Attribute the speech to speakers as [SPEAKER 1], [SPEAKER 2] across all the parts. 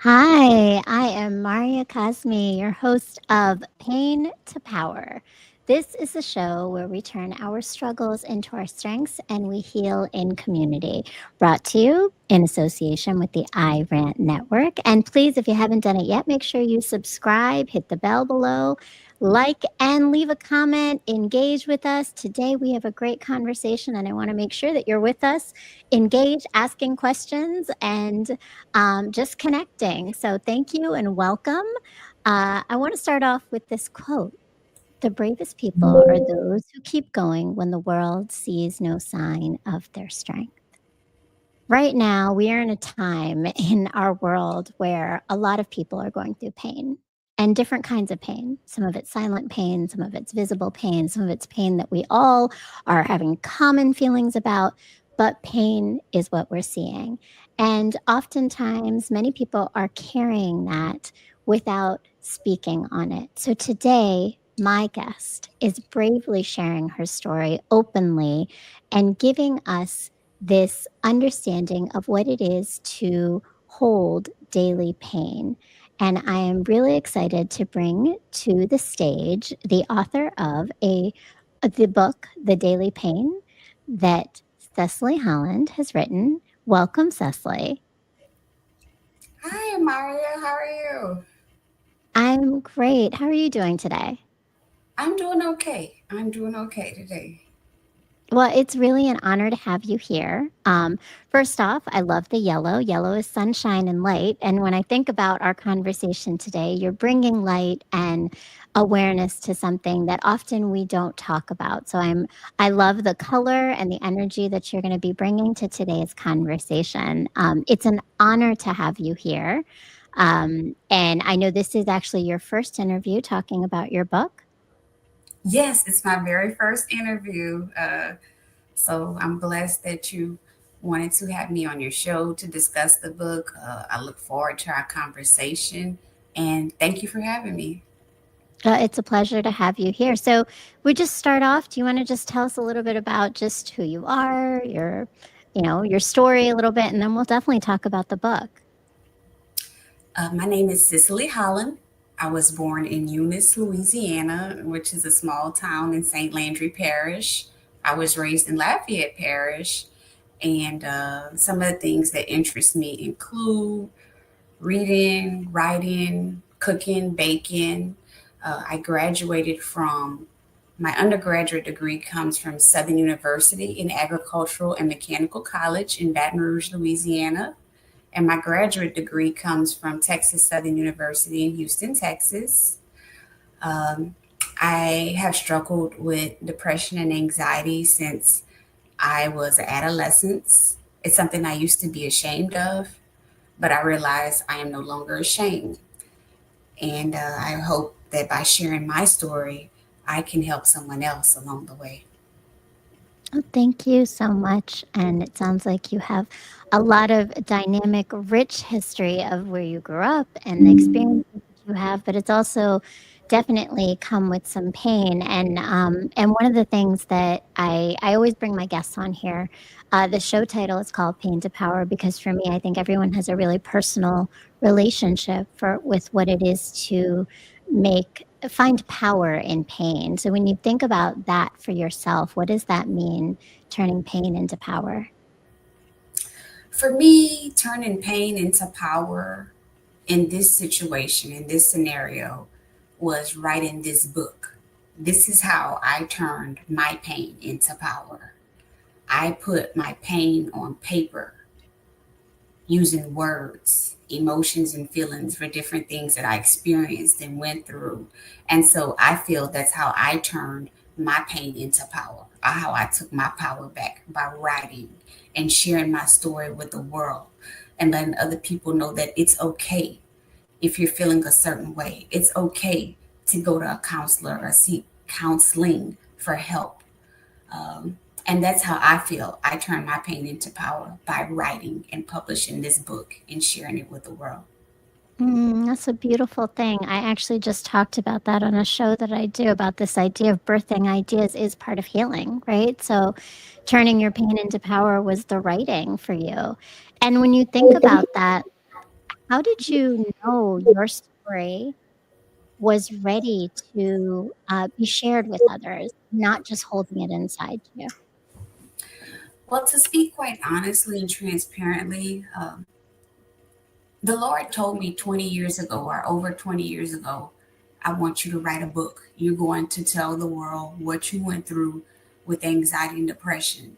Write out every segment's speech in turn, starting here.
[SPEAKER 1] Hi, I am Marya, your host of Pain to Power. This is a show where we turn our struggles into our strengths and we heal in community. Brought to you in association with the I Rant Network. And please, if you haven't done it yet, make sure you subscribe, hit the bell below, like, and leave a comment. Engage with us. Today, we have a great conversation, and I want to make sure that you're with us. Engage, asking questions, and just connecting. So, thank you and welcome. I want to start off with this quote. The bravest people are those who keep going when the world sees no sign of their strength. Right now, we are in a time in our world where a lot of people are going through pain and different kinds of pain. Some of it's silent pain, some of it's visible pain, some of it's pain that we all are having common feelings about, but pain is what we're seeing. And oftentimes, many people are carrying that without speaking on it. So today, my guest is bravely sharing her story openly and giving us this understanding of what it is to hold daily pain. And I am really excited to bring to the stage the author of the book, The Daily Pain, that Cecily Holland has written. Welcome, Cecily.
[SPEAKER 2] Hi, Marya. How are you?
[SPEAKER 1] I'm great. How are you doing today?
[SPEAKER 2] I'm doing okay. I'm doing okay today.
[SPEAKER 1] Well, it's really an honor to have you here. First off, I love the yellow. Yellow is sunshine and light. And when I think about our conversation today, you're bringing light and awareness to something that often we don't talk about. So I love the color and the energy that you're going to be bringing to today's conversation. It's an honor to have you here. And I know this is actually your first interview talking about your book.
[SPEAKER 2] Yes, it's my very first interview. So I'm blessed that you wanted to have me on your show to discuss the book. I look forward to our conversation and thank you for having me.
[SPEAKER 1] It's a pleasure to have you here. So, we just start off. Do you want to just tell us a little bit about just who you are, your story a little bit, and then we'll definitely talk about the book.
[SPEAKER 2] My name is Cecily Holland. I was born in Eunice, Louisiana, which is a small town in St. Landry Parish. I was raised in Lafayette Parish, and some of the things that interest me include reading, writing, cooking, baking. I graduated from my undergraduate degree comes from Southern University in Agricultural and Mechanical College in Baton Rouge, Louisiana. And my graduate degree comes from Texas Southern University in Houston, Texas. Um, I have struggled with depression and anxiety since I was an adolescent. It's something I used to be ashamed of, but I realize I am no longer ashamed. And I hope that by sharing my story, I can help someone else along the way.
[SPEAKER 1] Oh, thank you so much. And it sounds like you have a lot of dynamic, rich history of where you grew up and the experiences that you have, but it's also definitely come with some pain. And one of the things that I always bring my guests on here, the show title is called Pain to Power because for me, I think everyone has a really personal relationship with what it is to find power in pain. So when you think about that for yourself, what does that mean, turning pain into power?
[SPEAKER 2] For me, turning pain into power in this situation, in this scenario, was writing this book. This is how I turned my pain into power. I put my pain on paper using words, emotions, and feelings for different things that I experienced and went through. And so I feel that's how I turned my pain into power, how I took my power back by writing and sharing my story with the world and letting other people know that it's okay if you're feeling a certain way. It's okay to go to a counselor or seek counseling for help. And that's how I feel. I turn my pain into power by writing and publishing this book and sharing it with the world.
[SPEAKER 1] That's a beautiful thing. I actually just talked about that on a show that I do about this idea of birthing ideas is part of healing, right? So turning your pain into power was the writing for you. And when you think about that, How did you know your story was ready to be shared with others, not just holding it inside you?
[SPEAKER 2] Well, to speak quite honestly and transparently, the Lord told me 20 years ago, or over 20 years ago, I want you to write a book. You're going to tell the world what you went through with anxiety and depression.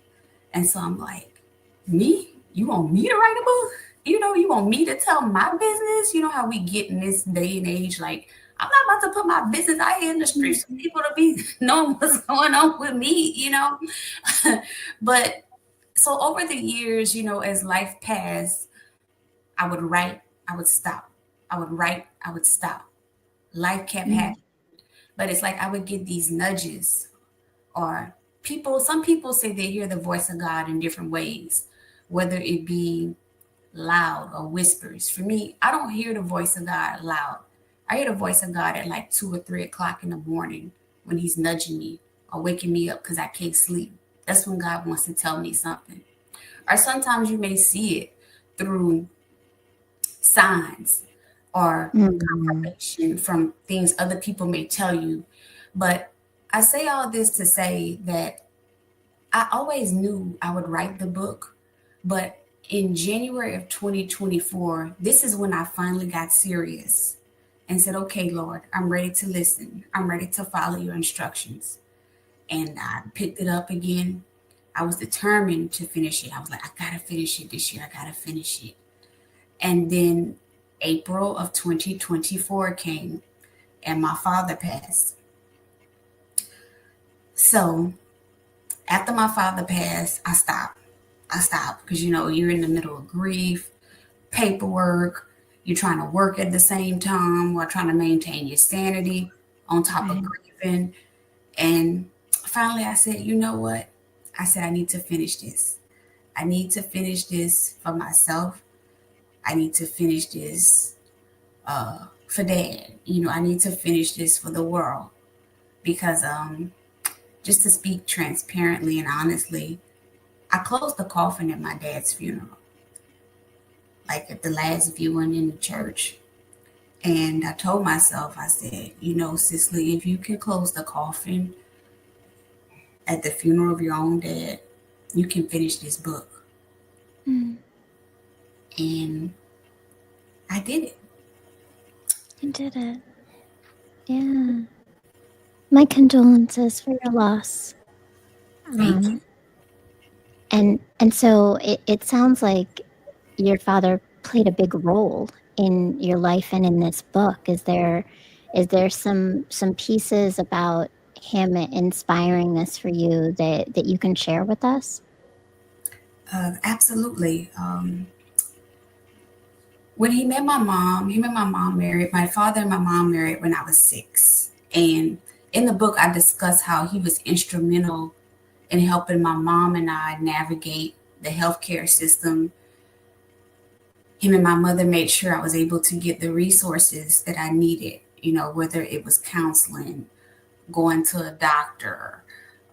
[SPEAKER 2] And so I'm like, me? You want me to write a book? You want me to tell my business? You know how we get in this day and age, like, I'm not about to put my business out here in the
[SPEAKER 1] Mm,
[SPEAKER 2] streets for people to be knowing what's going on with me. But so over the years, as life passed, I would write, I would stop. I would write, I would stop. Life kept
[SPEAKER 1] mm,
[SPEAKER 2] happening. But it's like I would get these nudges, or some people say they hear the voice of God in different ways, whether it be loud or whispers. For me, I don't hear the voice of God loud. I hear the voice of God at like 2 or 3 o'clock in the morning when He's nudging me or waking me up because I can't sleep. That's when God wants to tell me something. Or sometimes you may see it through signs or
[SPEAKER 1] mm,
[SPEAKER 2] confirmation from things other people may tell you. But I say all this to say that I always knew I would write the book, but in January of 2024, this is when I finally got serious and said, okay, Lord, I'm ready to listen. I'm ready to follow your instructions. And I picked it up again. I was determined to finish it. I was like, I gotta finish it this year. I gotta finish it. And then April of 2024 came and my father passed. So after my father passed, I stopped. I stopped because you're in the middle of grief, paperwork, you're trying to work at the same time while trying to maintain your sanity on top of
[SPEAKER 1] right.
[SPEAKER 2] grieving. And finally I said, you know what? I said, I need to finish this. I need to finish this for myself. I need to finish this for dad. I need to finish this for the world because just to speak transparently and honestly, I closed the coffin at my dad's funeral, like at the last viewing in the church. And I told myself, I said, Cicely, if you can close the coffin at the funeral of your own dad, you can finish this book.
[SPEAKER 1] Mm,
[SPEAKER 2] And I did it.
[SPEAKER 1] you did it. Yeah. My condolences for your loss.
[SPEAKER 2] Thank you.
[SPEAKER 1] Um, and so it sounds like your father played a big role in your life and in this book. Is there some pieces about him inspiring this for you that you can share with us?
[SPEAKER 2] Absolutely. When he met my mom married, my father and my mom married when I was 6. And in the book, I discuss how he was instrumental in helping my mom and I navigate the healthcare system. Him and my mother made sure I was able to get the resources that I needed, whether it was counseling, going to a doctor,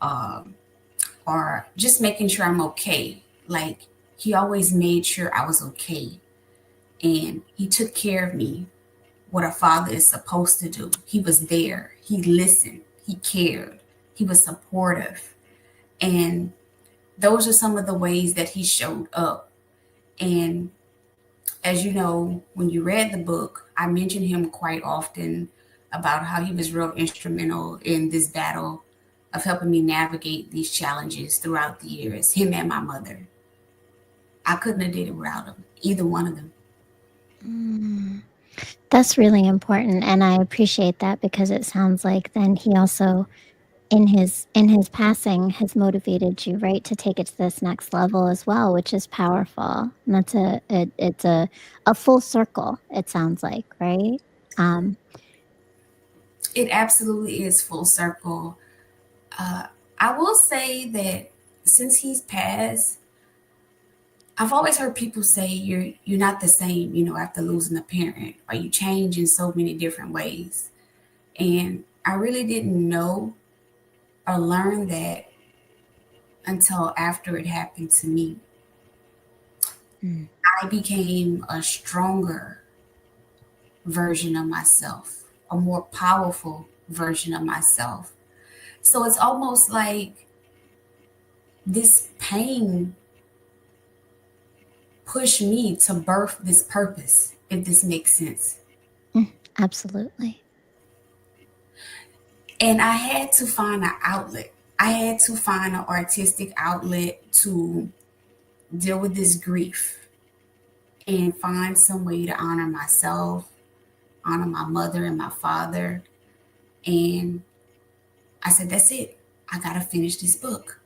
[SPEAKER 2] um, or just making sure I'm okay. Like, he always made sure I was okay. And he took care of me, what a father is supposed to do. He was there, he listened, he cared, he was supportive. And those are some of the ways that he showed up. And as you know, when you read the book, I mention him quite often about how he was real instrumental in this battle of helping me navigate these challenges throughout the years. Him and my mother. I couldn't have did it without him, either one of them.
[SPEAKER 1] Mm, that's really important, and I appreciate that because it sounds like then he also in his passing has motivated you, right, to take it to this next level as well, which is powerful. And that's it's a full circle, it sounds like, right? Um,
[SPEAKER 2] It absolutely is full circle. Uh, I will say that since he's passed, I've always heard people say you're not the same, after losing a parent, or you change in so many different ways. And I really didn't know or learn that until after it happened to me.
[SPEAKER 1] mm,
[SPEAKER 2] I became a stronger, version of myself, a more powerful version of myself. So it's almost like this pain pushed me to birth this purpose, if this makes sense.
[SPEAKER 1] Mm, absolutely.
[SPEAKER 2] And I had to find an outlet. I had to find an artistic outlet to deal with this grief and find some way to honor myself, honor my mother and my father. And I said, that's it. I got to finish this book.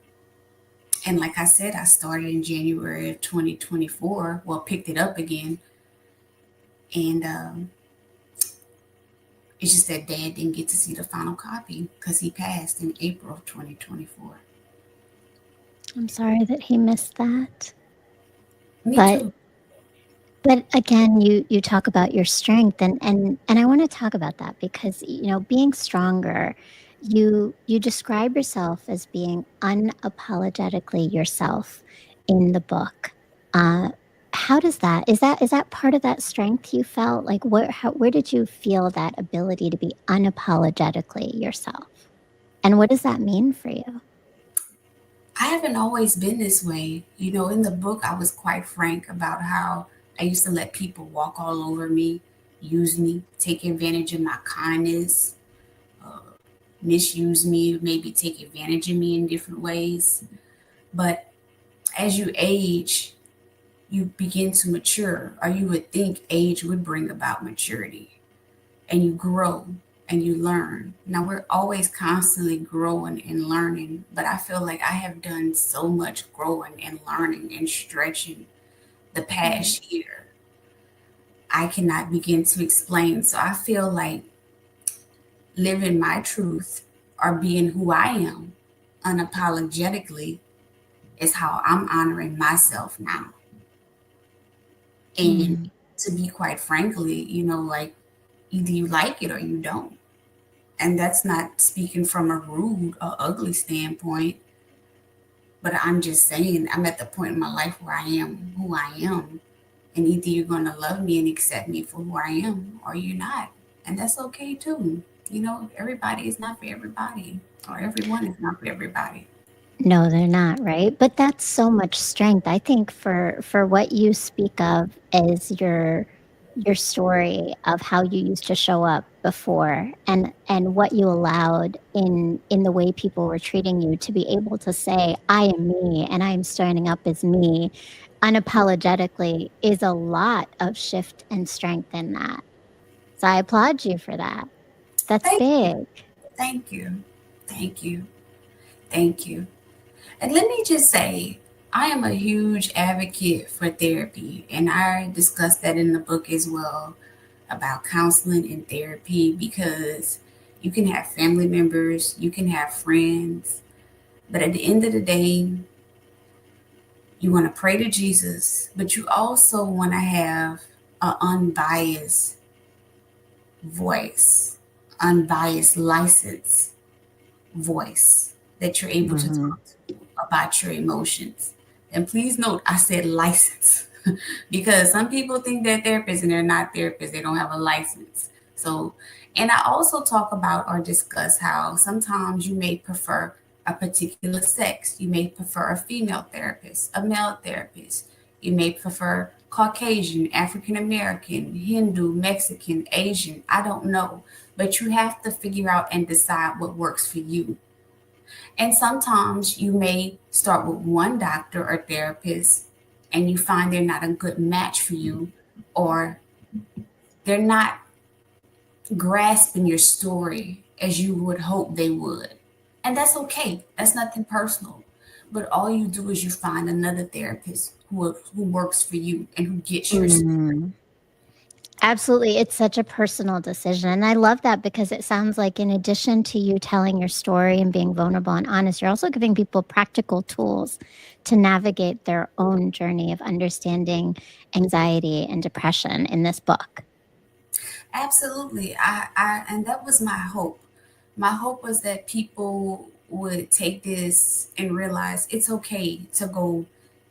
[SPEAKER 2] And like I said, I started in January of 2024. Well, picked it up again. And it's just that dad didn't get to see the final copy because he passed in April of 2024.
[SPEAKER 1] I'm sorry that he missed that.
[SPEAKER 2] Me
[SPEAKER 1] But
[SPEAKER 2] too.
[SPEAKER 1] again, you talk about your strength, and I want to talk about that because being stronger, you describe yourself as being unapologetically yourself in the book. Uh, how does that is that part of that strength you felt? Like where did you feel that ability to be unapologetically yourself? And what does that mean for you?
[SPEAKER 2] I haven't always been this way. You know, in the book, I was quite frank about how I used to let people walk all over me, use me, take advantage of my kindness, uh, misuse me, maybe take advantage of me in different ways. But as you age, you begin to mature, or you would think age would bring about maturity, and you grow and you learn. Now, we're always constantly growing and learning, but I feel like I have done so much growing and learning and stretching the
[SPEAKER 1] Mm,
[SPEAKER 2] past year. I cannot begin to explain. So I feel like living my truth or being who I am unapologetically is how I'm honoring myself now. And
[SPEAKER 1] mm,
[SPEAKER 2] to be quite frankly, you know, like either you like it or you don't. And that's not speaking from a rude or ugly standpoint, but I'm just saying I'm at the point in my life where I am who I am. And either you're going to love me and accept me for who I am or you're not. And that's okay too. You know, everybody is not for everybody, or everyone is not for everybody.
[SPEAKER 1] no, they're not, right? But that's so much strength. I think for what you speak of is your story of how you used to show up before and what you allowed in the way people were treating you to be able to say I am me and I am standing up as me unapologetically is a lot of shift and strength in that. So I applaud you for that. That's
[SPEAKER 2] Thank you.
[SPEAKER 1] big.
[SPEAKER 2] Thank you. Thank you. Thank you. And let me just say, I am a huge advocate for therapy, and I discussed that in the book as well about counseling and therapy because you can have family members, you can have friends, but at the end of the day, you want to pray to Jesus, but you also want to have an unbiased voice, unbiased license voice that you're able to
[SPEAKER 1] Mhm.
[SPEAKER 2] talk to about your emotions. And please note, I said license because some people think they're therapists and they're not therapists. They don't have a license. So, and I also talk about or discuss how sometimes you may prefer a particular sex. You may prefer a female therapist, a male therapist. You may prefer Caucasian, African American, Hindu, Mexican, Asian. I don't know. But you have to figure out and decide what works for you. And sometimes you may start with one doctor or therapist and you find they're not a good match for you, or they're not grasping your story as you would hope they would. And that's okay. That's nothing personal. But all you do is you find another therapist who works for you and who gets your story.
[SPEAKER 1] Mm. Absolutely. It's such a personal decision. And I love that because it sounds like, in addition to you telling your story and being vulnerable and honest, you're also giving people practical tools to navigate their own journey of understanding anxiety and depression in this book.
[SPEAKER 2] Absolutely. And that was my hope. My hope was that people would take this and realize it's okay to go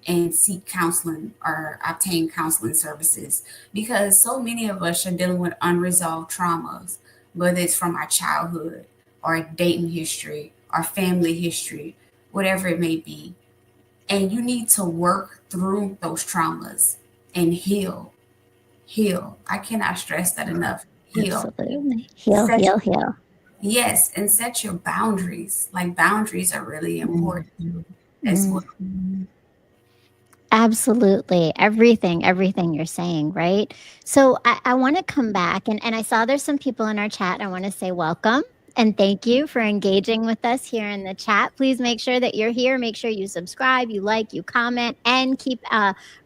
[SPEAKER 2] and seek counseling or obtain counseling services, because so many of us are dealing with unresolved traumas, whether it's from our childhood or dating history or family history, whatever it may be. And you need to work through those traumas and heal. Heal. I cannot stress that enough. Heal.
[SPEAKER 1] Absolutely. Heal,
[SPEAKER 2] Set
[SPEAKER 1] heal, heal.
[SPEAKER 2] yes, and set your boundaries. Like boundaries are really important
[SPEAKER 1] Mhm.
[SPEAKER 2] as well.
[SPEAKER 1] Mhm. Absolutely. Everything you're saying, right? So I want to come back and I saw there's some people in our chat. I want to say welcome and thank you for engaging with us here in the chat. Please make sure that you're here. Make sure you subscribe, you like, you comment, and keep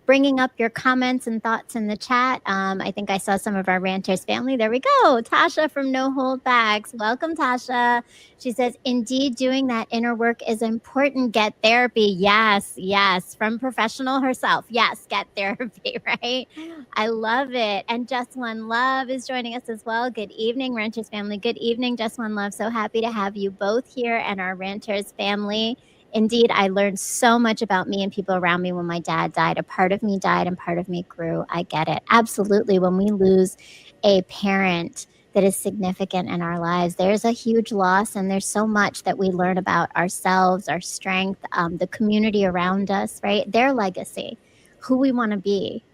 [SPEAKER 1] bringing up your comments and thoughts in the chat. I think I saw some of our ranters family. There we go. Tasha from No Hold Backs. Welcome, Tasha. She says, indeed, doing that inner work is important. Get therapy. Yes, yes. From professional herself. Yes, get therapy, right? I love it. And Just One Love is joining us as well. Good evening, Renters family. Good evening, Just One Love. So happy to have you both here and our Renters family. Indeed, I learned so much about me and people around me when my dad died. A part of me died and part of me grew. I get it. Absolutely. When we lose a parent, that is significant in our lives. There's a huge loss, and there's so much that we learn about ourselves, our strength, the community around us, right? Their legacy, who we want to be.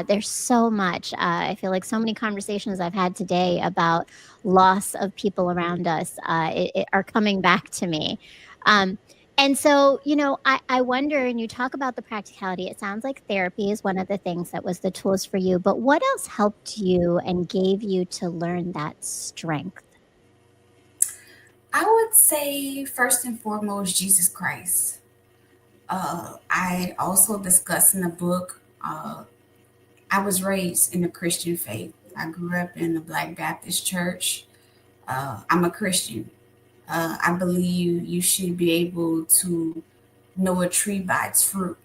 [SPEAKER 1] There's so much. I feel like so many conversations I've had today about loss of people around us are coming back to me. Um, and so, I wonder, and you talk about the practicality, it sounds like therapy is one of the things that was the tools for you, but what else helped you and gave you to learn that strength?
[SPEAKER 2] I would say first and foremost, Jesus Christ. I also discuss in the book. I was raised in the Christian faith. I grew up in the Black Baptist church. I'm a Christian. I believe you should be able to know a tree by its fruit.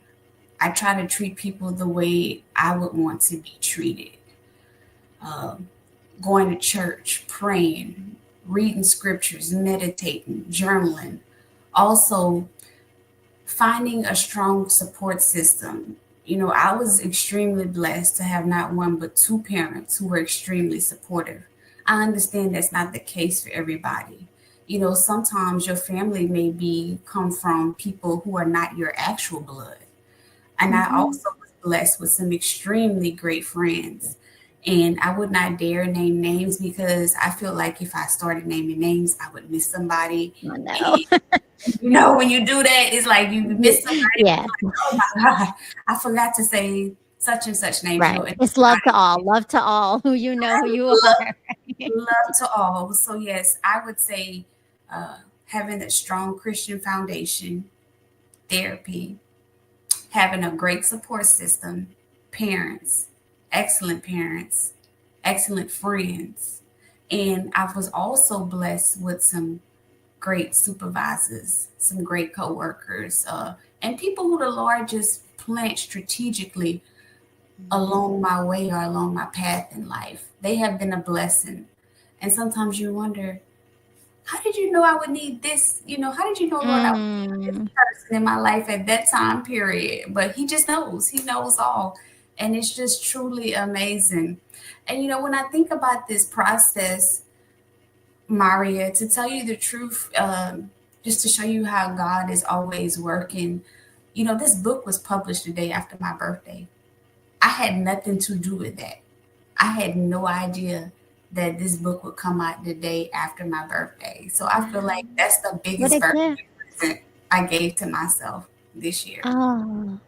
[SPEAKER 2] I try to treat people the way I would want to be treated. Um, Going to church, praying, reading scriptures, meditating, journaling. Also, finding a strong support system. I was extremely blessed to have not one but two parents who were extremely supportive. I understand that's not the case for everybody. Sometimes your family may be come from people who are not your actual blood. And I
[SPEAKER 1] Mhm.
[SPEAKER 2] also was blessed with some extremely great friends. And I would not dare name names because I feel like if I started naming names, I would miss somebody.
[SPEAKER 1] Oh, no.
[SPEAKER 2] And when you do that, it's like you miss somebody.
[SPEAKER 1] Yeah,
[SPEAKER 2] It's like, oh my God, I forgot to say such and such names,
[SPEAKER 1] right.
[SPEAKER 2] and
[SPEAKER 1] It's love to all who you know who
[SPEAKER 2] I
[SPEAKER 1] you
[SPEAKER 2] love,
[SPEAKER 1] are.
[SPEAKER 2] love to all. So, yes, I would say having a strong Christian foundation, therapy, having a great support system, parents, excellent, excellent friends. And I was also blessed with some great supervisors, some great coworkers, and people who the Lord just plant strategically along my way or along my path in life. They have been a blessing. And sometimes you wonder, how did you know I would need this? How did you know, Lord, I would need this
[SPEAKER 1] Mm.
[SPEAKER 2] person in my life at that time period? But He just knows. He knows all. And it's just truly amazing. And, when I think about this process, Marya, to tell you the truth, just to show you how God is always working, this book was published the day after my birthday. I had nothing to do with that. I had no idea that this book would come out the day after my birthday. So I feel like
[SPEAKER 1] Wow.
[SPEAKER 2] that's the
[SPEAKER 1] What
[SPEAKER 2] biggest
[SPEAKER 1] a
[SPEAKER 2] birthday
[SPEAKER 1] gift.
[SPEAKER 2] present I gave to myself this year.
[SPEAKER 1] Oh.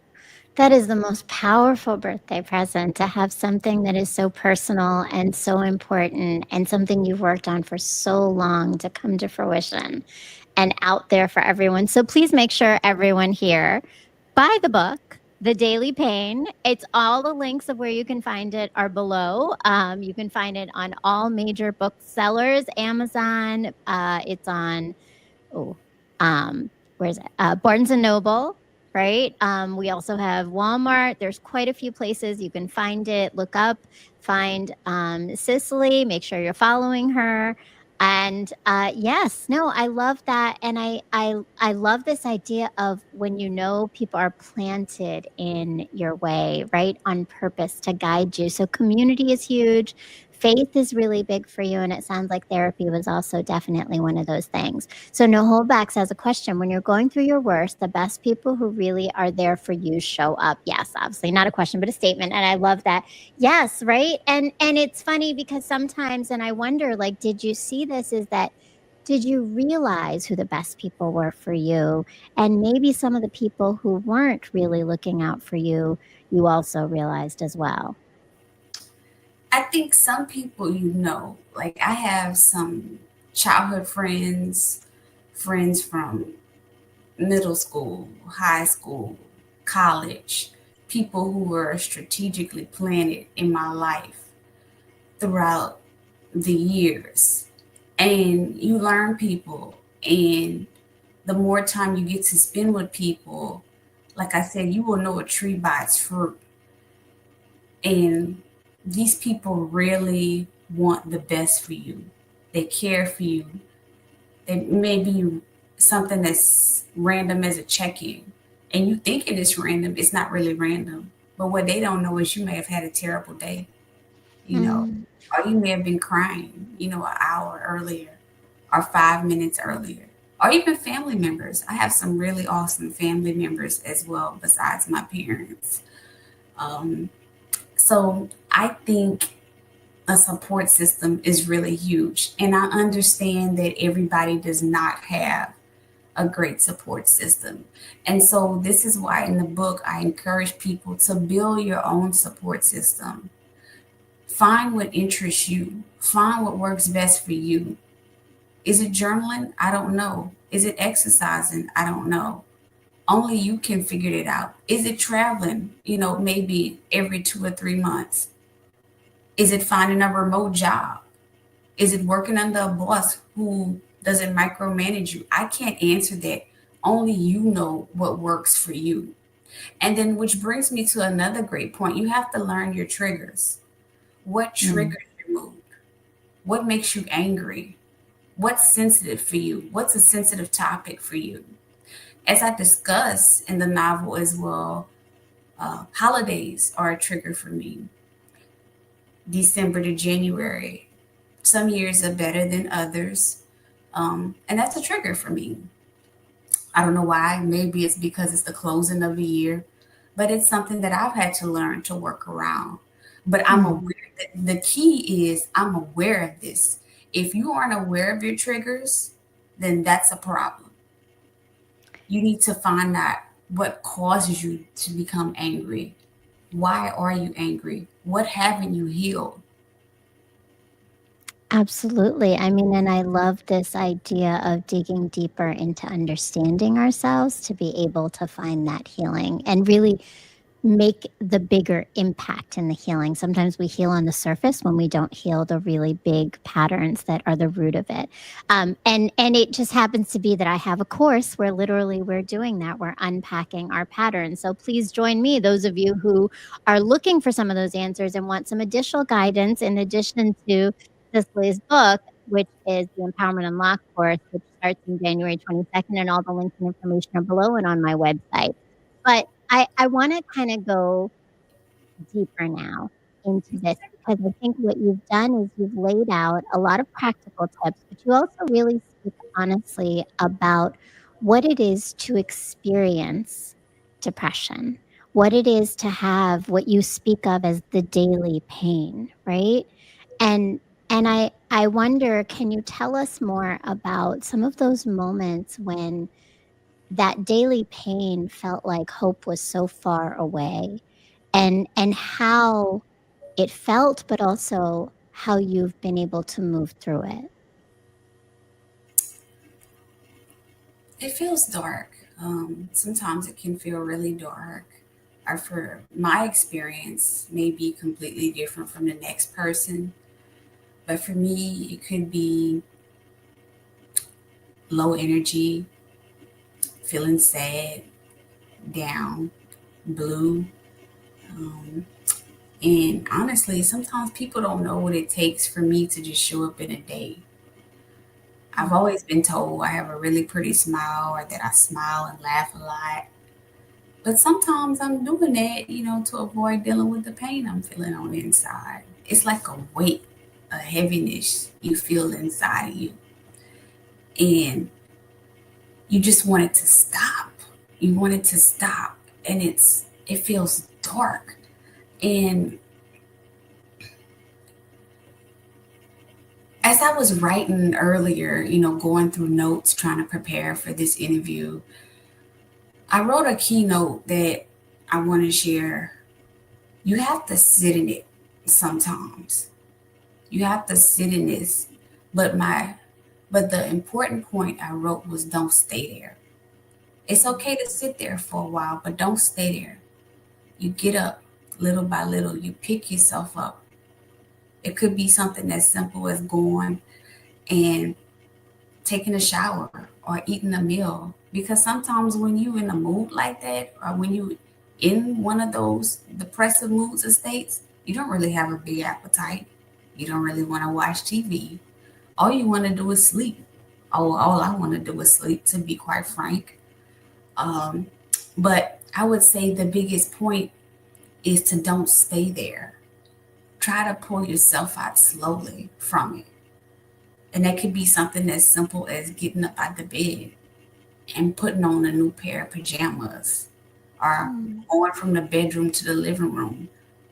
[SPEAKER 1] That is the most powerful birthday present to have something that is so personal and so important and something you've worked on for so long to come to fruition and out there for everyone. So please make sure everyone here buy the book. The Daily Pain. It's all the links of where you can find it are below. You can find it on all major booksellers, Amazon. It's on oh, where is it? Barnes and Noble, right? We also have Walmart. There's quite a few places you can find it. Look up, find Cecily. Make sure you're following her. And yes, no, I love that, and I love this idea of when you know people are planted in your way, right, on purpose to guide you. So community is huge. Faith is really big for you, and it sounds like therapy was also definitely one of those things. So no holdbacks as a question: when you're going through your worst, the best people who really are there for you show up. Yes, obviously not a question, but a statement, and I love that. Yes, right? And it's funny because sometimes and I wonder, like, did you see this? Is that did you realize who the best people were for you? And maybe some of the people who weren't really looking out for you, you also realized as well.
[SPEAKER 2] I think some people, like I have some childhood friends, friends from middle school, high school, college, people who were strategically planted in my life throughout the years. And you learn people, and the more time you get to spend with people, like I said, you will know a tree by its fruit. And these people really want the best for you. They care for you. They may be something that's random as a check-in. And you thinking it's random, it's not really random. But what they don't know is you may have had a terrible day, you know,
[SPEAKER 1] Mm,
[SPEAKER 2] or you may have been crying, an hour earlier or 5 minutes earlier. Or even family members. I have some really awesome family members as well, besides my parents. Um, so I think a support system is really huge. And I understand that everybody does not have a great support system. And so this is why in the book I encourage people to build your own support system. Find what interests you. Find what works best for you. Is it journaling? I don't know. Is it exercising? I don't know. Only you can figure it out. Is it traveling? Maybe every 2 or 3 months. Is it finding a remote job? Is it working under a boss who doesn't micromanage you? I can't answer that. Only you know what works for you. And then, which brings me to another great point. You have to learn your triggers. What
[SPEAKER 1] mm.
[SPEAKER 2] triggers your mood? What makes you angry? What's sensitive for you? What's a sensitive topic for you? As I discuss in the novel as well, holidays are a trigger for me. December to January. Some years are better than others. And that's a trigger for me. I don't know why. Maybe it's because it's the closing of the year, but it's something that I've had to learn to work around. But I'm
[SPEAKER 1] Mm.
[SPEAKER 2] aware that the key is I'm aware of this. If you aren't aware of your triggers, then that's a problem. You need to find out what causes you to become angry. Why are you angry? What haven't you healed?
[SPEAKER 1] Absolutely. I mean, and I love this idea of digging deeper into understanding ourselves to be able to find that healing and really make the bigger impact in the healing. Sometimes we heal on the surface when we don't heal the really big patterns that are the root of it. And it just happens to be that I have a course where literally we're doing that. We're unpacking our patterns. So please join me, those of you who are looking for some of those answers and want some additional guidance in addition to Cicely's book, which is the Empowerment Unlocked course, which starts in January 22nd, and all the links and information are below and on my website. But I wanna kinda go deeper now into this because I think what you've done is you've laid out a lot of practical tips, but you also really speak honestly about what it is to experience depression, what it is to have what you speak of as the daily pain, right? And and I wonder, can you tell us more about some of those moments when that daily pain felt like hope was so far away and how it felt, but also how you've been able to move through it.
[SPEAKER 2] It feels dark. Sometimes it can feel really dark. Or for my experience, may be completely different from the next person. But for me, it could be low energy, feeling sad, down, blue. Um, and honestly, sometimes people don't know what it takes for me to just show up in a day. I've always been told I have a really pretty smile or that I smile and laugh a lot. But sometimes I'm doing that, to avoid dealing with the pain I'm feeling on the inside. It's like a weight, a heaviness you feel inside of you. And you just want it to stop. You want it to stop. And it feels dark. And as I was writing earlier, going through notes, trying to prepare for this interview, I wrote a keynote that I want to share. You have to sit in it sometimes. You have to sit in this. But the important point I wrote was don't stay there. It's okay to sit there for a while, but don't stay there. You get up little by little, you pick yourself up. It could be something as simple as going and taking a shower or eating a meal. Because sometimes when you in a mood like that, or when you in one of those depressive moods or states, you don't really have a big appetite. You don't really want to watch TV. All you want to do is sleep. All I want to do is sleep, to be quite frank. Um, but I would say the biggest point is to don't stay there. Try to pull yourself out slowly from it. And that could be something as simple as getting up out the bed and putting on a new pair of pajamas, or
[SPEAKER 1] Mm.
[SPEAKER 2] going from the bedroom to the living room,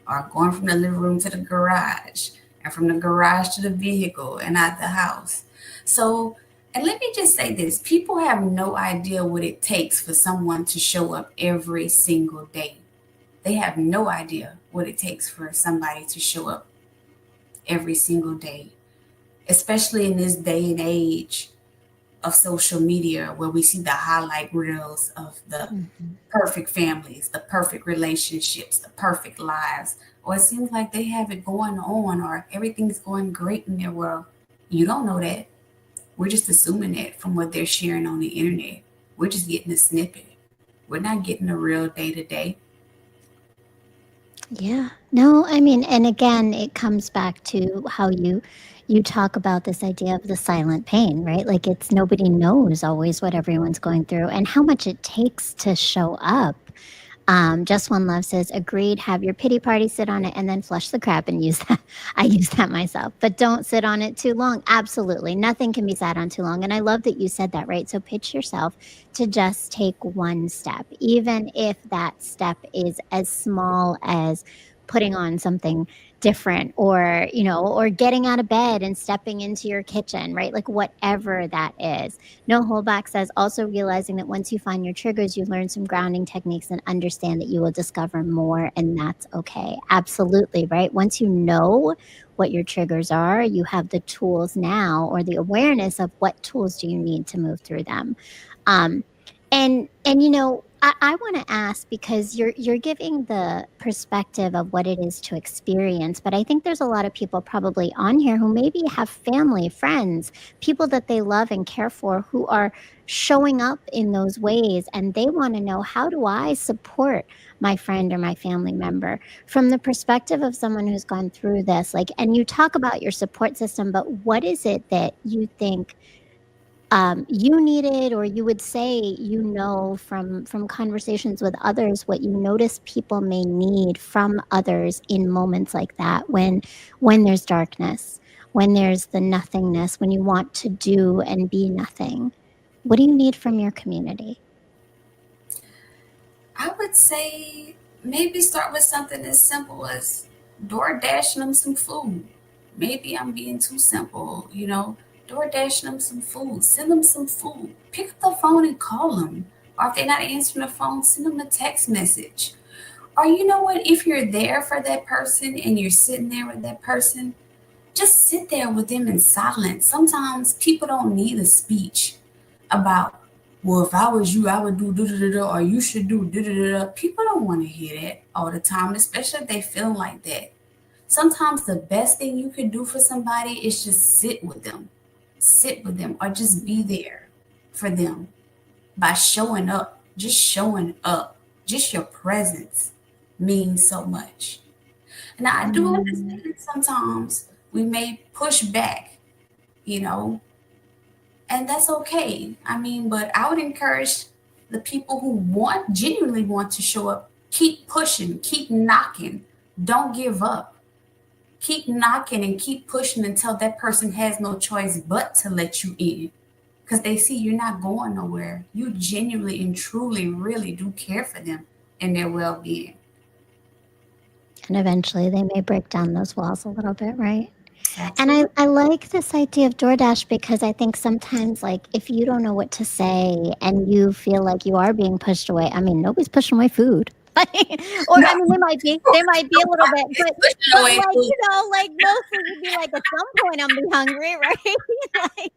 [SPEAKER 2] or going from the living room to the garage, and from the garage to the vehicle and out the house. So, and let me just say this, people have no idea what it takes for someone to show up every single day. They have no idea what it takes for somebody to show up every single day, especially in this day and age of social media where we see the highlight reels of the
[SPEAKER 1] Mhm.
[SPEAKER 2] perfect families, the perfect relationships, the perfect lives, or it seems like they have it going on or everything's going great in their world. You don't know that. We're just assuming that from what they're sharing on the internet. We're just getting a snippet. We're not getting a real day to day.
[SPEAKER 1] Yeah. No, I mean, and again, it comes back to how you talk about this idea of the silent pain, right? Like it's nobody knows always what everyone's going through and how much it takes to show up. Just One Love says, agreed, have your pity party, sit on it, and then flush the crap and use that. I use that myself, but don't sit on it too long. Absolutely. Nothing can be sat on too long. And I love that you said that, right? So pitch yourself to just take one step, even if that step is as small as putting on something different or or getting out of bed and stepping into your kitchen, right? Like whatever that is. No Holdback says, also realizing that once you find your triggers, you learn some grounding techniques and understand that you will discover more, and that's okay. Absolutely, right? Once you know what your triggers are, you have the tools now, or the awareness of what tools do you need to move through them. Um, and I want to ask, because you're giving the perspective of what it is to experience, but I think there's a lot of people probably on here who maybe have family, friends, people that they love and care for who are showing up in those ways, and they want to know, how do I support my friend or my family member from the perspective of someone who's gone through this? Like, and you talk about your support system, but what is it that you think you needed, or you would say, from conversations with others, what you notice people may need from others in moments like that, when there's darkness, when there's the nothingness, when you want to do and be nothing? What do you need from your community?
[SPEAKER 2] I would say maybe start with something as simple as door dashing them some food. Maybe I'm being too simple. Door dashing them some food. Send them some food. Pick up the phone and call them. Or if they're not answering the phone, send them a text message. Or you know what? If you're there for that person and you're sitting there with that person, just sit there with them in silence. Sometimes people don't need a speech about, well, if I was you, I would do da da da da, or you should do da da da da. People don't want to hear that all the time, especially if they feel like that. Sometimes the best thing you can do for somebody is just sit with them, or just be there for them by showing up. Just showing up, just your presence means so much. Now, I do
[SPEAKER 1] Mm,
[SPEAKER 2] understand sometimes we may push back, you know, and that's okay. I mean, but I would encourage the people who want genuinely want to show up, keep pushing, keep knocking, don't give up. Keep knocking and keep pushing until that person has no choice but to let you in. Because they see you're not going nowhere. You genuinely and truly, really do care for them and their well being.
[SPEAKER 1] And eventually they may break down those walls a little bit, right? And
[SPEAKER 2] Absolutely.
[SPEAKER 1] I like this idea of DoorDash because I think sometimes, like, if you don't know what to say and you feel like you are being pushed away, I mean, nobody's pushing away food. Or
[SPEAKER 2] No,
[SPEAKER 1] I mean, they might be a little bit,
[SPEAKER 2] nobody's pushing
[SPEAKER 1] but
[SPEAKER 2] away
[SPEAKER 1] like,
[SPEAKER 2] food.
[SPEAKER 1] like mostly you'd be like, at some point I'm be hungry, right? like,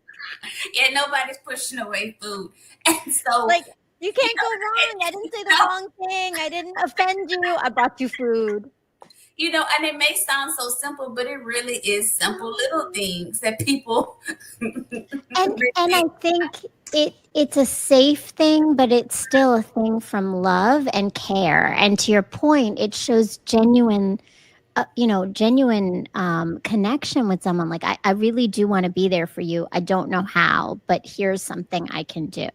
[SPEAKER 2] Yeah, nobody's pushing away food. And so,
[SPEAKER 1] like you
[SPEAKER 2] you
[SPEAKER 1] can't go
[SPEAKER 2] know,
[SPEAKER 1] wrong. I didn't say the
[SPEAKER 2] no,
[SPEAKER 1] wrong thing. I didn't offend you. I brought you food.
[SPEAKER 2] and it may sound so simple, but it really is simple little things that people
[SPEAKER 1] And I think it's a safe thing, but it's still a thing from love and care. And to your point, it shows genuine, genuine connection with someone. Like I really do want to be there for you. I don't know how, but here's something I can do.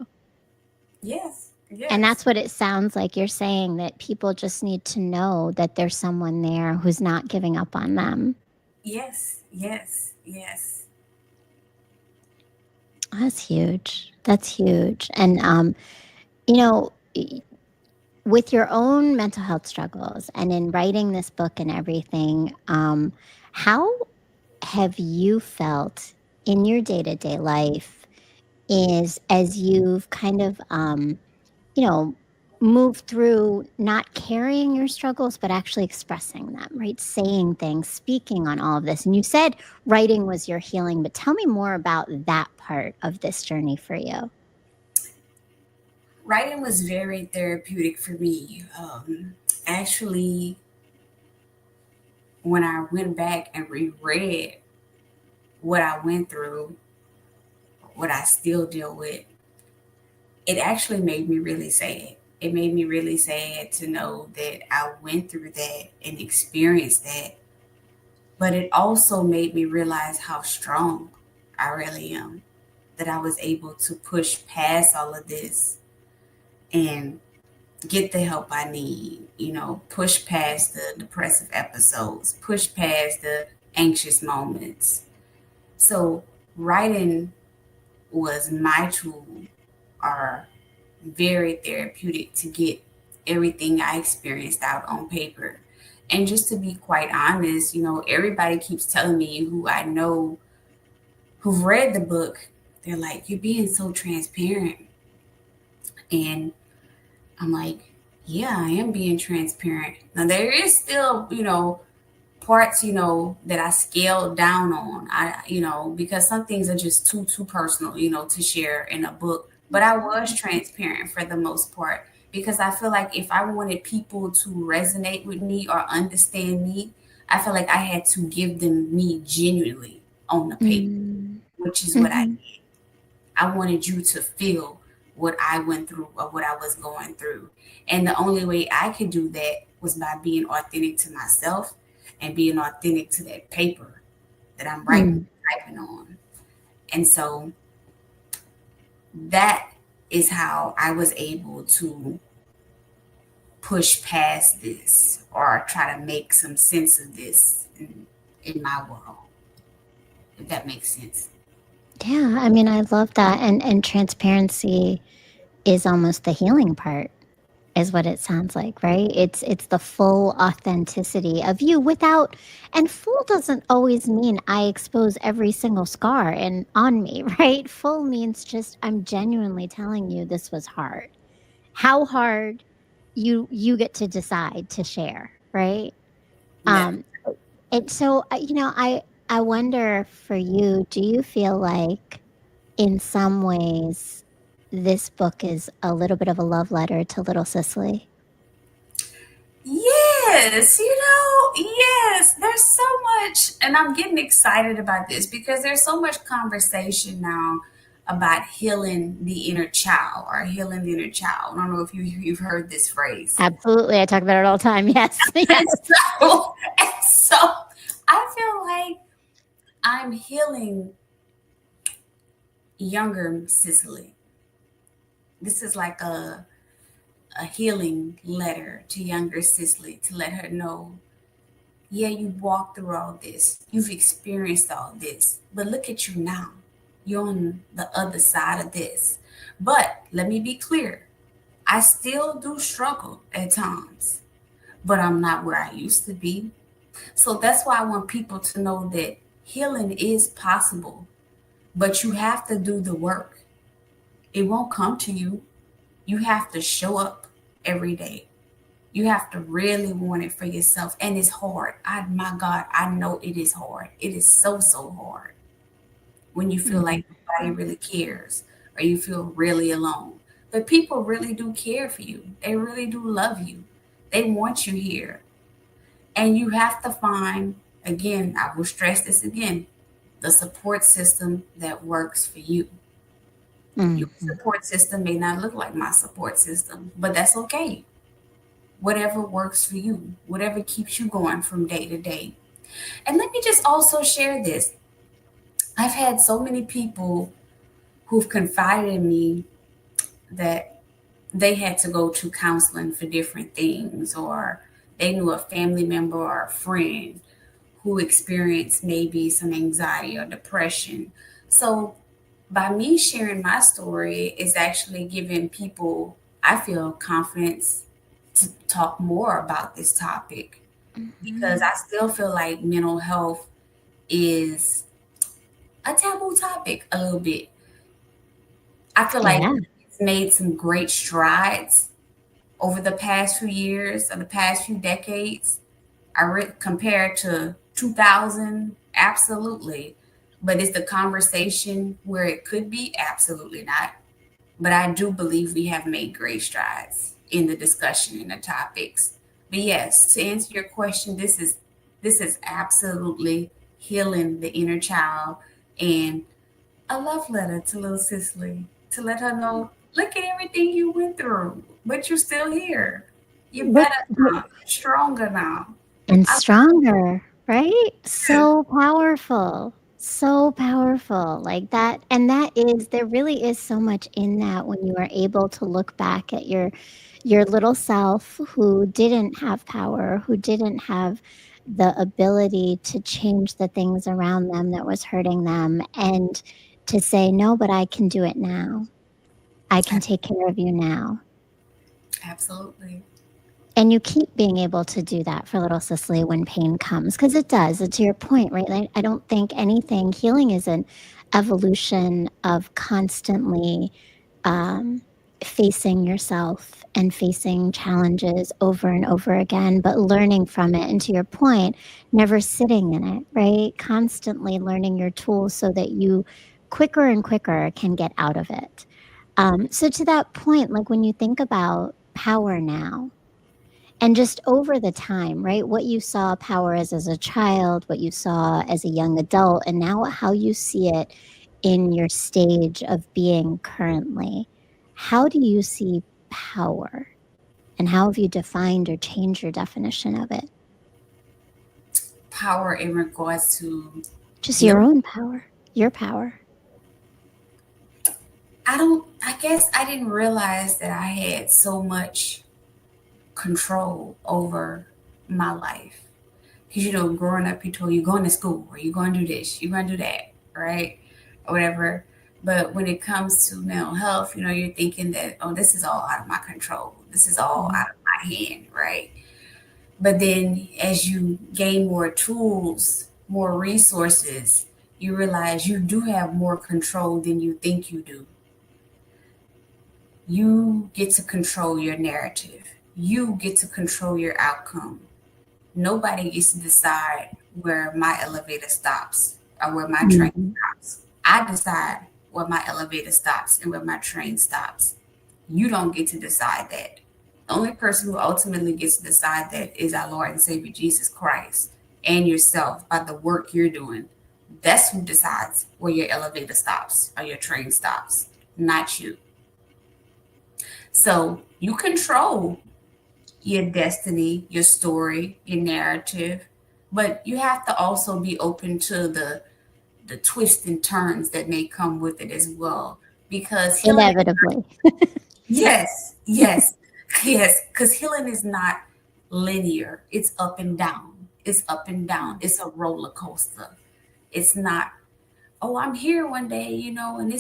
[SPEAKER 2] yes,
[SPEAKER 1] And
[SPEAKER 2] yes,
[SPEAKER 1] that's what it sounds like you're saying, that people just need to know that there's someone there who's not giving up on them.
[SPEAKER 2] yes, yes, yes.
[SPEAKER 1] That's huge. That's huge. And you know, with your own mental health struggles and in writing this book and everything, how have you felt in your day-to-day life is as you've kind of you know moved through not carrying your struggles but actually expressing them, right? Saying things, speaking on all of this. And you said writing was your healing, but tell me more about that part of this journey for you.
[SPEAKER 2] Writing was very therapeutic for me. Actually, when I went back and reread what I went through, what I still deal with, it actually made me really sad. It made me really sad to know that I went through that and experienced that. But it also made me realize how strong I really am, that I was able to push past all of this and get the help I need, push past the depressive episodes, push past the anxious moments. So, writing was my tool, or very therapeutic to get everything I experienced out on paper. And just to be quite honest, everybody keeps telling me who I know who've read the book, they're like, "You're being so transparent." And I'm like, yeah, I am being transparent. Now there is still, parts, that I scaled down on. Because some things are just too personal, to share in a book. But I was transparent for the most part because I feel like if I wanted people to resonate with me or understand me, I feel like I had to give them me genuinely on the paper,
[SPEAKER 1] Mm.
[SPEAKER 2] which is what I
[SPEAKER 1] Hmm.
[SPEAKER 2] did. I wanted you to feel what I went through or what I was going through. And the only way I could do that was by being authentic to myself and being authentic to that paper that I'm writing,
[SPEAKER 1] Mm.
[SPEAKER 2] typing on. And so that is how I was able to push past this or try to make some sense of this in my world, if that makes sense.
[SPEAKER 1] Yeah, I mean, I love that. And transparency is almost the healing part, is what it sounds like, right? It's the full authenticity of you without, and full doesn't always mean I expose every single scar and on me, right? Full means just I'm genuinely telling you this was hard. How hard, you get to decide to share, right?
[SPEAKER 2] That
[SPEAKER 1] Um and so I wonder for you, do you feel like in some ways this book is a little bit of a love letter to little Cicely?
[SPEAKER 2] Yes, yes, there's so much, and I'm getting excited about this because there's so much conversation now about healing the inner child or healing the inner child. I don't know if you've heard this phrase.
[SPEAKER 1] Absolutely. I talk about it all the time. Yes.
[SPEAKER 2] And
[SPEAKER 1] Yes.
[SPEAKER 2] so I feel like I'm healing younger Cicely. This is like a healing letter to younger Cicely to let her know, yeah, you walked through all this, you've experienced all this, but look at you now. You're on the other side of this. But let me be clear, I still do struggle at times, but I'm not where I used to be. So that's why I want people to know that healing is possible, but you have to do the work. It won't come to you. You have to show up every day. You have to really want it for yourself. And it's hard. My God, I know it is hard. It is so, so hard when you feel
[SPEAKER 1] Mhm.
[SPEAKER 2] like nobody really cares or you feel really alone. But people really do care for you. They really do love you. They want you here. And you have to find, again, I will stress this again, the support system that works for you. Your
[SPEAKER 1] Mhm.
[SPEAKER 2] support system may not look like my support system, but that's okay. Whatever works for you, whatever keeps you going from day to day. And let me just also share this. I've had so many people who've confided in me that they had to go to counseling for different things, or they knew a family member or a friend who experienced maybe some anxiety or depression. So, by me sharing my story, is actually giving people, I feel, confidence to talk more about this topic because
[SPEAKER 1] Mhm.
[SPEAKER 2] I still feel like mental health is a taboo topic a little bit. I feel like
[SPEAKER 1] Yeah.
[SPEAKER 2] it's made some great strides over the past few years or the past few decades. Compared to 2000, absolutely. But is the conversation where it could be? Absolutely not. But I do believe we have made great strides in the discussion and the topics. But yes, to answer your question, this is absolutely healing the inner child and a love letter to little Cicely to let her know, look at everything you went through, but you're still here. You're
[SPEAKER 1] Look,
[SPEAKER 2] better now. You're stronger now.
[SPEAKER 1] and
[SPEAKER 2] I
[SPEAKER 1] stronger, right? So powerful. So powerful. Like that. And that is, there really is so much in that when you are able to look back at your little self who didn't have power, who didn't have the ability to change the things around them that was hurting them, and to say, no, but I can do it now. I can take care of you now.
[SPEAKER 2] absolutely.
[SPEAKER 1] And you keep being able to do that for little Cicely when pain comes, because it does. To your point, right? Like, I don't think anything, healing is an evolution of constantly um, facing yourself and facing challenges over and over again, but learning from it. And to your point, never sitting in it, right? Constantly learning your tools so that you quicker and quicker can get out of it. So, to that point, like when you think about power now, and just over the time, right? What you saw power as a child, what you saw as a young adult, and now how you see it in your stage of being currently. How do you see power? And how have you defined or changed your definition of it?
[SPEAKER 2] Power in regards to
[SPEAKER 1] Just
[SPEAKER 2] healing.
[SPEAKER 1] your own power, your power.
[SPEAKER 2] I guess I didn't realize that I had so much control over my life. Because, growing up, you told you going to school or you're going to do this, you're going to do that, right? Or whatever. But when it comes to mental health, you're thinking that, oh, this is all out of my control. This is all
[SPEAKER 1] Mhm.
[SPEAKER 2] out of my hand, right? But then as you gain more tools, more resources, you realize you do have more control than you think you do. You get to control your narrative. You get to control your outcome. Nobody gets to decide where my elevator stops or where my train
[SPEAKER 1] Mhm.
[SPEAKER 2] stops. I decide where my elevator stops and where my train stops. You don't get to decide that. The only person who ultimately gets to decide that is our Lord and Savior Jesus Christ and yourself by the work you're doing. That's who decides where your elevator stops or your train stops, not you. So you control your destiny, your story, your narrative, but you have to also be open to the twists and turns that may come with it as well. Because healing,
[SPEAKER 1] Inevitably.
[SPEAKER 2] yes, yes, yes, because healing is not linear. It's up and down. It's up and down. It's a roller coaster. It's not, oh, I'm here one day, and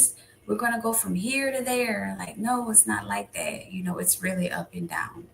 [SPEAKER 2] we're gonna go from here to there. Like, no, it's not like that. It's really up and down.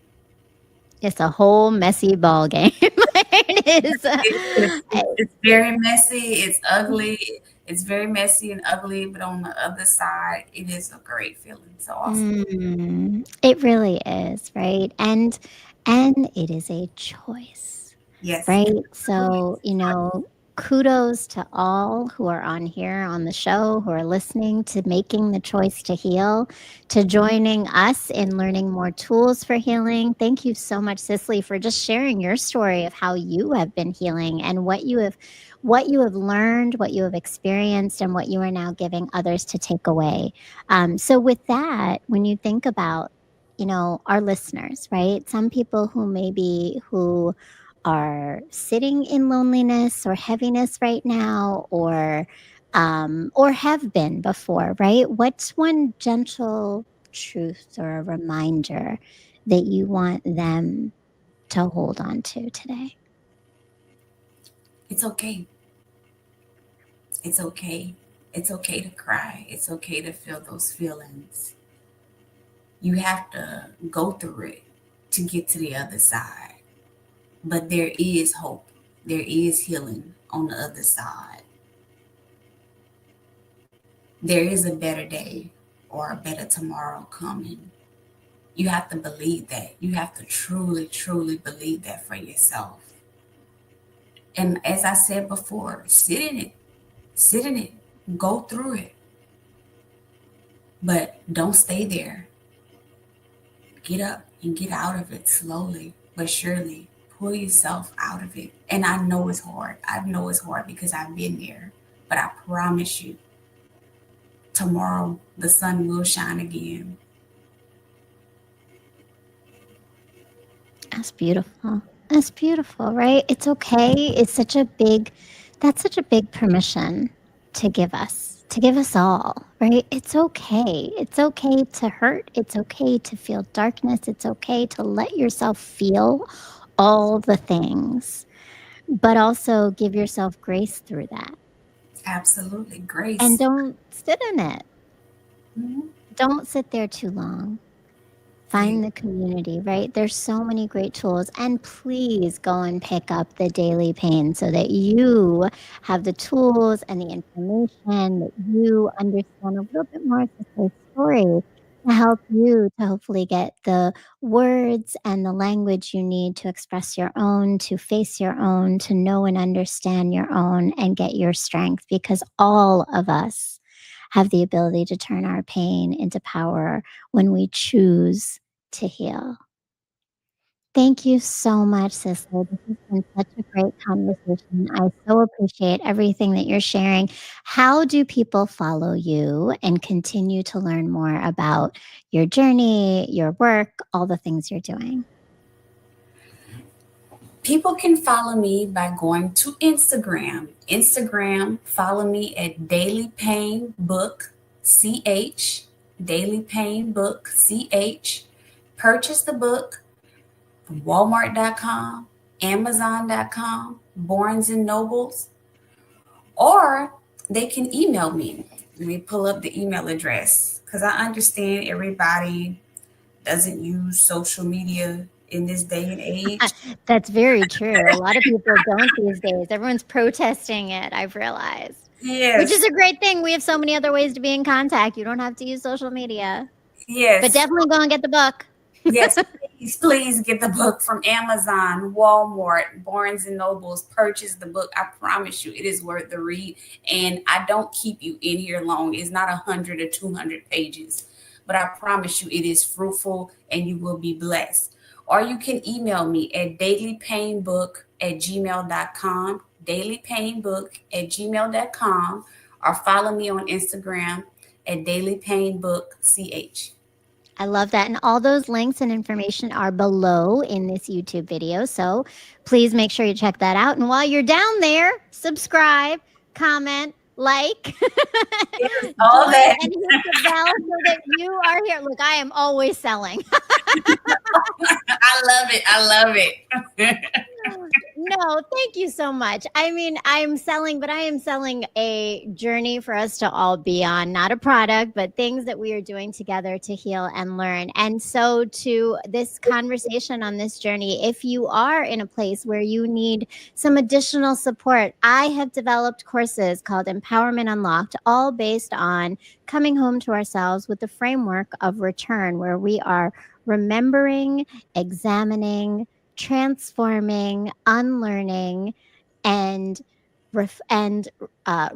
[SPEAKER 1] It's a whole messy ball game. It is.
[SPEAKER 2] It's very messy. It's ugly. It's very messy and ugly, but on the other side, it is a great feeling. So awesome.
[SPEAKER 1] It really is, right? And it is a choice,
[SPEAKER 2] Yes,
[SPEAKER 1] right?
[SPEAKER 2] it truly
[SPEAKER 1] So,
[SPEAKER 2] is.
[SPEAKER 1] kudos to all who are on here on the show, who are listening, to making the choice to heal, to joining us in learning more tools for healing. Thank you so much, Cicely, for just sharing your story of how you have been healing and what you have learned, what you have experienced, and what you are now giving others to take away. So, with that, when you think about, our listeners, right? Some people who are sitting in loneliness or heaviness right now, or have been before, right? What's one gentle truth or a reminder that you want them to hold on to today?
[SPEAKER 2] It's okay. It's okay. It's okay to cry. It's okay to feel those feelings. You have to go through it to get to the other side. But there is hope. There is healing on the other side. There is a better day or a better tomorrow coming. You have to believe that. You have to truly, truly believe that for yourself. And as I said before, sit in it, sit in it, go through it, but don't stay there. Get up and get out of it slowly but surely. Pull yourself out of it. And I know it's hard. I know it's hard because I've been there. But I promise you, tomorrow the sun will shine again.
[SPEAKER 1] That's beautiful. That's beautiful, right? It's okay. That's such a big permission to give us all, right? It's okay. It's okay to hurt. It's okay to feel darkness. It's okay to let yourself feel all the things, but also give yourself grace through that.
[SPEAKER 2] Absolutely.
[SPEAKER 1] And
[SPEAKER 2] Grace.
[SPEAKER 1] don't sit in it.
[SPEAKER 2] Mhm.
[SPEAKER 1] Don't sit there too long.
[SPEAKER 2] Yeah,
[SPEAKER 1] Find the community, right? There's so many great tools. And please go and pick up the Daily Pain so that you have the tools and the information, that you understand a little bit more of the story to help you to hopefully get the words and the language you need to express your own, to face your own, to know and understand your own, and get your strength, because all of us have the ability to turn our pain into power when we choose to heal. Thank you so much, Cicely. This has been such a great conversation. I so appreciate everything that you're sharing. How do people follow you and continue to learn more about your journey, your work, all the things you're doing?
[SPEAKER 2] people can follow me by going to Instagram. Instagram, follow me at Daily Pain Book CH. Daily Pain Book CH. Purchase the book from Walmart.com, Amazon.com, Barnes and Nobles, or they can email me. Let me pull up the email address because I understand everybody doesn't use social media in this day and age.
[SPEAKER 1] That's very true. A lot of people don't these days. Everyone's protesting it, I've realized, which is
[SPEAKER 2] Yes,
[SPEAKER 1] a great thing. We have so many other ways to be in contact. You don't have to use social media, but
[SPEAKER 2] yes,
[SPEAKER 1] definitely go and get the book.
[SPEAKER 2] yes. Please, please get the book from Amazon, Walmart, Barnes and Nobles. Purchase the book. I promise you, it is worth the read. And I don't keep you in here long. It's not 100 or 200 pages, but I promise you, it is fruitful and you will be blessed. Or you can email me at dailypainbook@gmail.com, dailypainbook@gmail.com, or follow me on Instagram at dailypainbookch.
[SPEAKER 1] I love that. And all those links and information are below in this YouTube video. So please make sure you check that out. And while you're down there, subscribe, comment, like,
[SPEAKER 2] Yes, all
[SPEAKER 1] join
[SPEAKER 2] that.
[SPEAKER 1] and hit the bell so that you are here. Look, I am always selling.
[SPEAKER 2] I love it. I love it.
[SPEAKER 1] No, thank you so much. I mean, I'm selling, but I am selling a journey for us to all be on, not a product, but things that we are doing together to heal and learn. And so, to this conversation on this journey, if you are in a place where you need some additional support, I have developed courses called Empowerment Unlocked, all based on coming home to ourselves with the framework of return, where we are remembering, examining, transforming, unlearning, and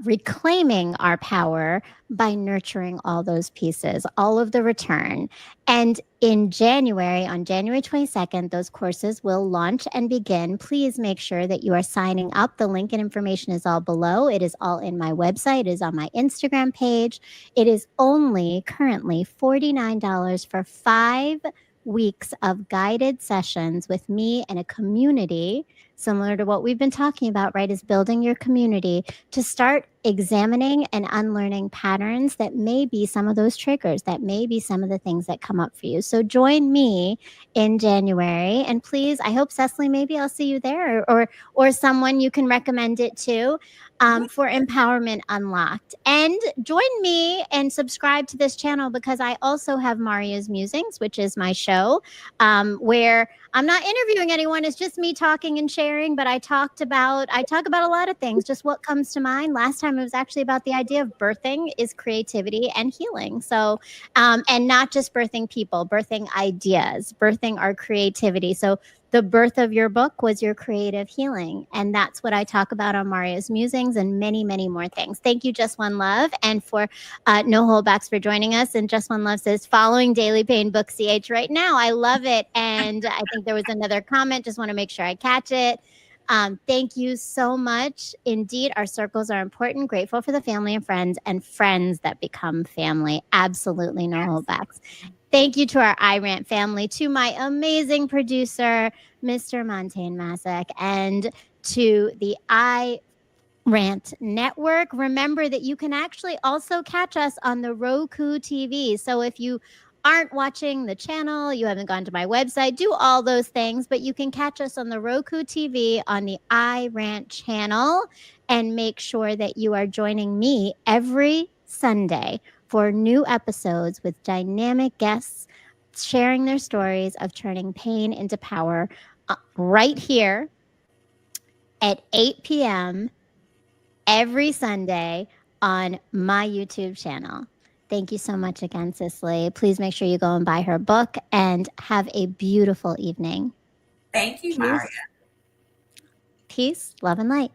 [SPEAKER 1] reclaiming our power by nurturing all those pieces, all of the return. And in January, on January 22nd, those courses will launch and begin. Please make sure that you are signing up. The link and information is all below. It is all in my website, it is on my Instagram page. It is only currently $49 for 5 weeks of guided sessions with me and a community similar to what we've been talking about, right? Is building your community to start examining and unlearning patterns that may be some of those triggers, that may be some of the things that come up for you. So join me in January, and please, I hope Cecily, maybe I'll see you there, or someone you can recommend it to, for Empowerment Unlocked. And join me and subscribe to this channel because I also have Marya's Musings, which is my show, where I'm not interviewing anyone. It's just me talking and sharing. But I talk about a lot of things, just what comes to mind. Last time it was actually about the idea of birthing is creativity and healing. So, and not just birthing people, birthing ideas, birthing our creativity. So the birth of your book was your creative healing. And that's what I talk about on Marya's Musings and many, many more things. Thank you, Just One Love, and for No Holdbacks for joining us. And Just One Love says, following Daily Pain Book CH right now. I love it. And I think there was another comment. Just want to make sure I catch it. Thank you so much. Indeed, our circles are important. Grateful for the family and friends that become family. Absolutely no holdbacks. Thank you to our iRant family, to my amazing producer, Mr. Montaigne Masek, and to the Rant Network. Remember that you can actually also catch us on the Roku TV. So if you aren't watching the channel, you haven't gone to my website, do all those things, but you can catch us on the Roku TV on the iRant channel, and make sure that you are joining me every Sunday for new episodes with dynamic guests sharing their stories of turning pain into power, right here at 8 p.m. every Sunday on my YouTube channel. Thank you so much again, Cecily. Please make sure you go and buy her book and have a beautiful evening.
[SPEAKER 2] Thank you, Marya.
[SPEAKER 1] Peace, peace, love, and light.